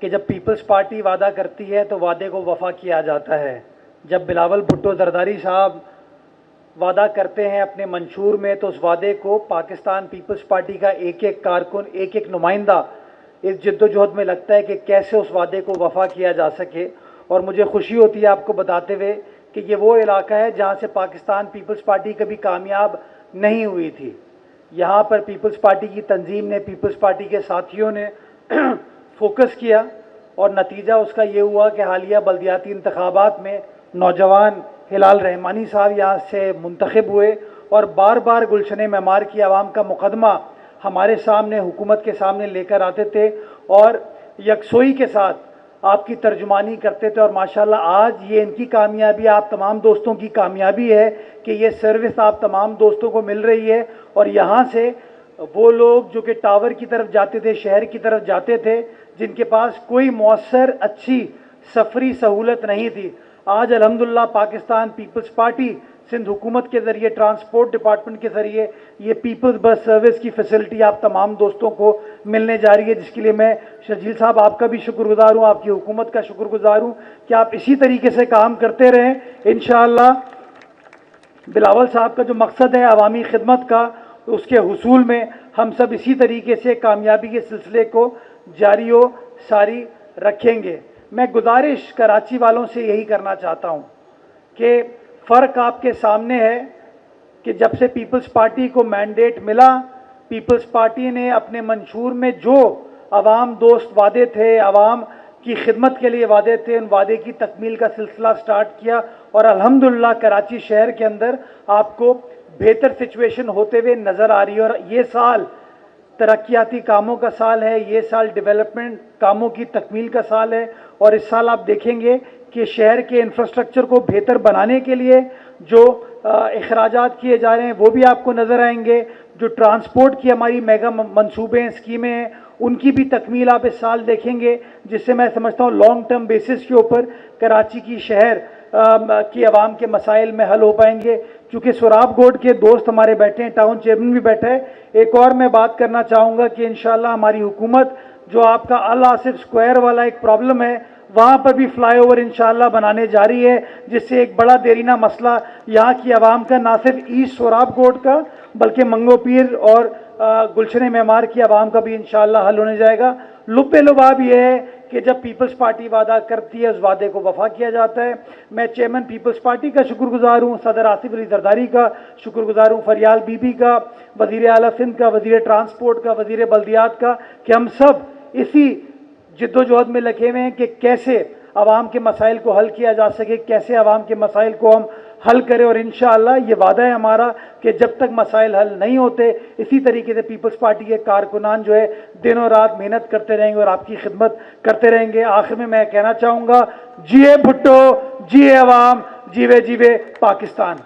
कि जब peoples party वादा करती है तो वादे को वफा किया जाता है। जब बिलावल भुट्टो जरदारी साहब वादा करते हैं अपने मंशूर में, तो उस वादे को पाकिस्तान पीपल्स पार्टी का एक एक कारकुन, एक एक नुमाइंदा इस जद्दोजहद में लगता है कि कैसे उस वादे को वफा किया जा सके। और मुझे खुशी होती है आपको बताते हुए कि ये वो इलाका है जहाँ से पाकिस्तान पीपल्स पार्टी कभी कामयाब नहीं हुई थी। यहाँ पर पीपल्स पार्टी की तंजीम ने, पीपल्स पार्टी के साथियों ने फोकस किया और नतीजा उसका ये हुआ कि हालिया बल्दियाती इंतखाबात में नौजवान हिलाल रहमानी साहब यहाँ से मुंतखब हुए और बार बार गुलशन मेमार की आवाम का मुकदमा हमारे सामने, हुकूमत के सामने लेकर आते थे और यकसोई के साथ आपकी तर्जुमानी करते थे। और माशाल्लाह आज ये इनकी कामयाबी, आप तमाम दोस्तों की कामयाबी है कि ये सर्विस आप तमाम दोस्तों को मिल रही है। और यहाँ से वो लोग जो कि टावर की तरफ जाते थे, शहर की तरफ जाते थे, जिनके पास कोई मौसर अच्छी सफरी सहूलत नहीं थी, आज अल्हम्दुलिल्लाह पाकिस्तान पीपल्स पार्टी सिंध हुकूमत के ज़रिए, ट्रांसपोर्ट डिपार्टमेंट के ज़रिए ये पीपल्स बस सर्विस की फैसिलिटी आप तमाम दोस्तों को मिलने जा रही है, जिसके लिए मैं शर्जील साहब आपका भी शुक्रगुजार हूँ, आपकी हुकूमत का शुक्रगुजार हूँ कि आप इसी तरीके से काम करते रहें। इंशाअल्लाह बिलावल साहब का जो मकसद है अवामी खिदमत का, उसके हुसूल में हम सब इसी तरीके से कामयाबी के सिलसिले को जारी व सारी रखेंगे। मैं गुजारिश कराची वालों से यही करना चाहता हूँ कि फ़र्क आपके सामने है कि जब से पीपल्स पार्टी को मैंडेट मिला, पीपल्स पार्टी ने अपने मंशूर में जो अवाम दोस्त वादे थे, अवाम की खिदमत के लिए वादे थे, उन वादे की तकमील का सिलसिला स्टार्ट किया और अल्हम्दुलिल्लाह कराची शहर के अंदर आपको बेहतर सिचुएशन होते हुए नज़र आ रही है। और ये साल तरक्याती कामों का साल है, ये साल डेवलपमेंट कामों की तकमील का साल है। और इस साल आप देखेंगे कि शहर के इंफ्रास्ट्रक्चर को बेहतर बनाने के लिए जो अखराजात किए जा रहे हैं वो भी आपको नज़र आएंगे। जो ट्रांसपोर्ट की हमारी मेगा मंसूबे हैं, स्कीमें हैं, उनकी भी तकमील आप इस साल देखेंगे, जिससे मैं समझता हूँ लॉन्ग टर्म बेसिस के ऊपर कराची की शहर की आवाम के मसाइल में हल हो पाएंगे। चूँकि सुराब गोड के दोस्त हमारे बैठे हैं, टाउन चेयरमैन भी बैठा है, एक और मैं बात करना चाहूँगा कि इंशाअल्लाह हमारी हुकूमत जो आपका अल आसिफ स्क्वायर वाला एक प्रॉब्लम है, वहाँ पर भी फ्लाईओवर इंशाअल्लाह बनाने जा रही है, जिससे एक बड़ा देरीना मसला यहाँ की आवाम का, ना सिर्फ ईस्ट सोराब गोड का बल्कि मंगो पीर और गुलशन मेमार की आवाम का भी इंशाअल्लाह हल होने जाएगा। लुब्बे लुबाब ये है कि जब पीपल्स पार्टी वादा करती है उस वादे को वफा किया जाता है। मैं चेयरमैन पीपल्स पार्टी का शुक्रगुजार हूँ, सदर आसिफ अली जरदारी का शुक्रगुजार हूँ, फरियाल बीबी का, वज़ीर आला सिंध का, वज़ीर ट्रांसपोर्ट का, वज़ीर बल्दियात का, कि हम सब इसी जिद्दोजहद में लगे हुए हैं कि कैसे आवाम के मसाइल को हल किया जा सके, कैसे आवाम के मसाइल को हम हल करें। और इंशाअल्लाह ये वादा है हमारा कि जब तक मसाइल हल नहीं होते, इसी तरीके से पीपल्स पार्टी के कारकुनान जो है दिनों रात मेहनत करते रहेंगे और आपकी खिदमत करते रहेंगे। आखिर में मैं कहना चाहूँगा, जिए भुट्टो, जिए अवाम, जीवे जीवे पाकिस्तान।